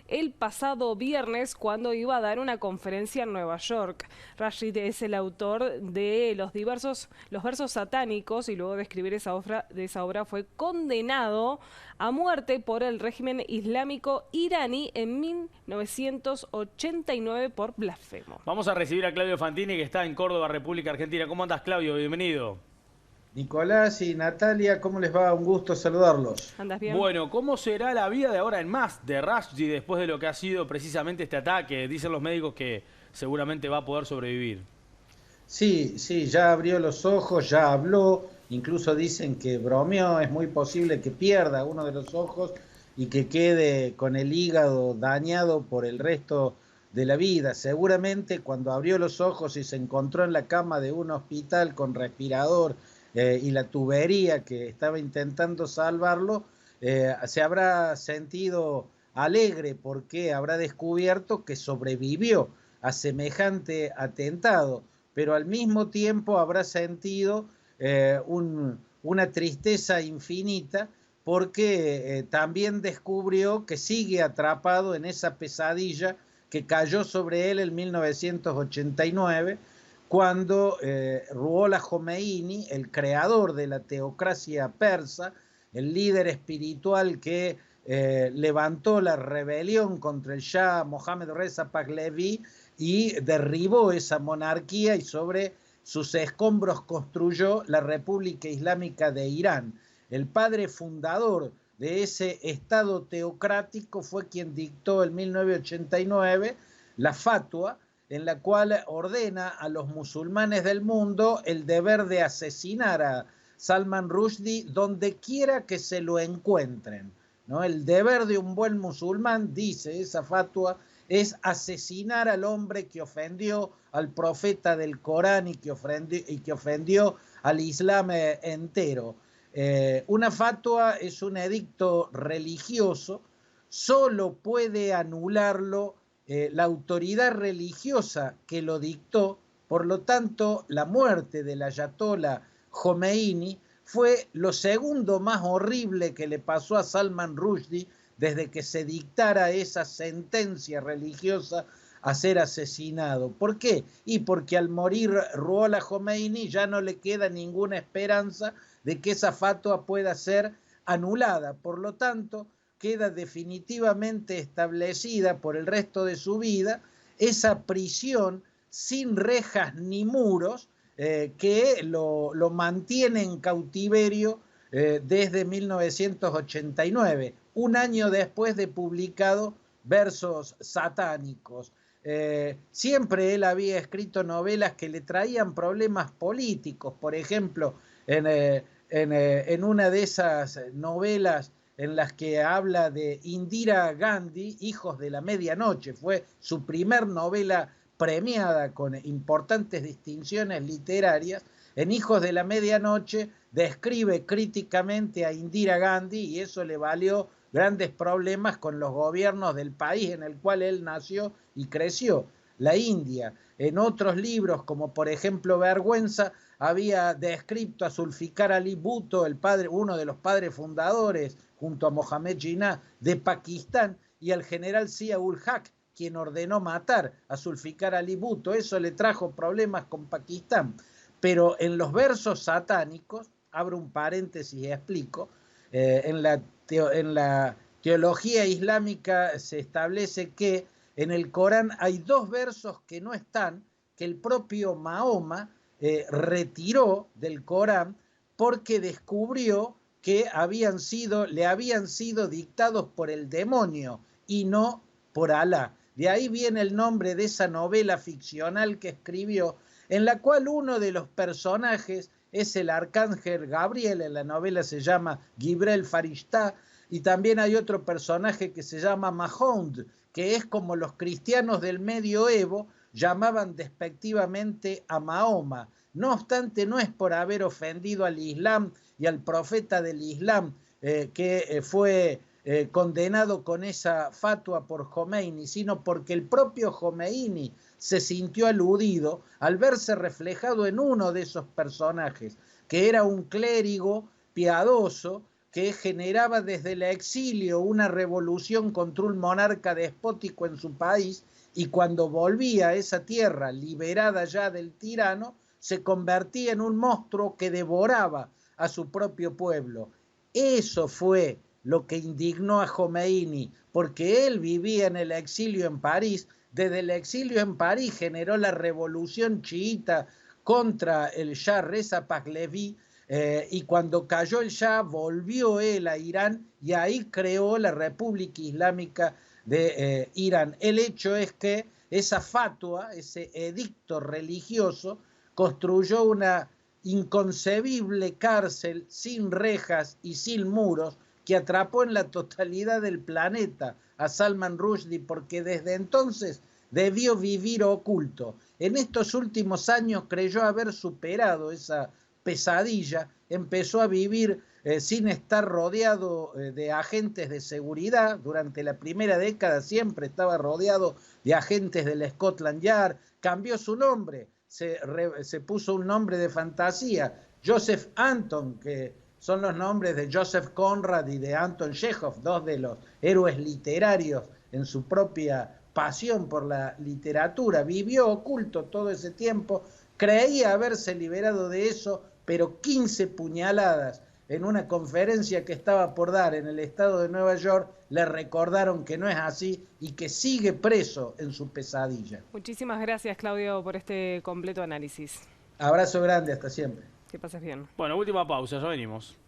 el pasado viernes cuando iba a dar una conferencia en Nueva York. Rashid es el autor de los versos satánicos y luego de escribir esa obra fue condenado a muerte por el régimen islámico iraní en 1989 por blasfemo. Vamos a recibir a Claudio Fantini, que está en Córdoba, República Argentina. ¿Cómo andas, Claudio? Bienvenido. Nicolás y Natalia, ¿cómo les va? Un gusto saludarlos. ¿Andas bien? Bueno, ¿cómo será la vida de ahora en más de Rushdie después de lo que ha sido precisamente este ataque? Dicen los médicos que seguramente va a poder sobrevivir. Sí, sí, ya abrió los ojos, ya habló, incluso dicen que bromeó, es muy posible que pierda uno de los ojos y que quede con el hígado dañado por el resto de la vida. Seguramente cuando abrió los ojos y se encontró en la cama de un hospital con respirador y la tubería que estaba intentando salvarlo, se habrá sentido alegre porque habrá descubierto que sobrevivió a semejante atentado, pero al mismo tiempo habrá sentido una tristeza infinita porque también descubrió que sigue atrapado en esa pesadilla que cayó sobre él en 1989, cuando Ruhollah Khomeini, el creador de la teocracia persa, el líder espiritual que levantó la rebelión contra el Shah Mohammad Reza Pahlavi y derribó esa monarquía y sobre sus escombros construyó la República Islámica de Irán. El padre fundador de ese Estado teocrático fue quien dictó en 1989 la fatua en la cual ordena a los musulmanes del mundo el deber de asesinar a Salman Rushdie donde quiera que se lo encuentren, ¿no? El deber de un buen musulmán, dice esa fatua, es asesinar al hombre que ofendió al profeta del Corán y que ofendió al Islam entero. Una fatua es un edicto religioso, solo puede anularlo la autoridad religiosa que lo dictó. Por lo tanto, la muerte del ayatollah Khomeini fue lo segundo más horrible que le pasó a Salman Rushdie desde que se dictara esa sentencia religiosa a ser asesinado. ¿Por qué? Y porque al morir Ruhollah Khomeini ya no le queda ninguna esperanza de que esa fatua pueda ser anulada. Por lo tanto, queda definitivamente establecida por el resto de su vida esa prisión sin rejas ni muros que lo mantiene en cautiverio desde 1989, un año después de publicado Versos Satánicos. Siempre él había escrito novelas que le traían problemas políticos. Por ejemplo, en una de esas novelas en las que habla de Indira Gandhi, Hijos de la Medianoche, fue su primer novela premiada con importantes distinciones literarias. En Hijos de la Medianoche describe críticamente a Indira Gandhi y eso le valió grandes problemas con los gobiernos del país en el cual él nació y creció, la India. En otros libros, como por ejemplo Vergüenza, había descrito a Zulfikar Ali Bhutto, uno de los padres fundadores, junto a Mohammed Jinnah, de Pakistán, y al general Zia-ul Haq, quien ordenó matar a Zulfikar Ali Bhutto. Eso le trajo problemas con Pakistán. Pero en los versos satánicos, abro un paréntesis y explico, en la teología islámica se establece que en el Corán hay dos versos que no están, que el propio Mahoma retiró del Corán porque descubrió que le habían sido dictados por el demonio y no por Alá. De ahí viene el nombre de esa novela ficcional que escribió, en la cual uno de los personajes es el arcángel Gabriel. En la novela se llama Gibrel Farishta, y también hay otro personaje que se llama Mahound, que es como los cristianos del medioevo llamaban despectivamente a Mahoma. No obstante, no es por haber ofendido al Islam y al profeta del Islam que fue condenado con esa fatua por Khomeini, sino porque el propio Khomeini se sintió aludido al verse reflejado en uno de esos personajes, que era un clérigo piadoso que generaba desde el exilio una revolución contra un monarca despótico en su país, y cuando volvía a esa tierra liberada ya del tirano, se convertía en un monstruo que devoraba a su propio pueblo. Eso fue lo que indignó a Jomeini, porque él vivía en el exilio en París. Desde el exilio en París generó la revolución chiita contra el Shah Reza Pahlavi, y cuando cayó el Shah volvió él a Irán y ahí creó la República Islámica de Irán. El hecho es que esa fatua, ese edicto religioso, construyó una inconcebible cárcel sin rejas y sin muros que atrapó en la totalidad del planeta a Salman Rushdie, porque desde entonces debió vivir oculto. En estos últimos años creyó haber superado esa pesadilla, empezó a vivir sin estar rodeado de agentes de seguridad. Durante la primera década siempre estaba rodeado de agentes del Scotland Yard, cambió su nombre, se puso un nombre de fantasía, Joseph Anton, que son los nombres de Joseph Conrad y de Anton Chekhov, dos de los héroes literarios en su propia pasión por la literatura. Vivió oculto todo ese tiempo, creía haberse liberado de eso, pero 15 puñaladas en una conferencia que estaba por dar en el estado de Nueva York le recordaron que no es así y que sigue preso en su pesadilla. Muchísimas gracias, Claudio, por este completo análisis. Abrazo grande, hasta siempre. Que pases bien. Bueno, última pausa, ya venimos.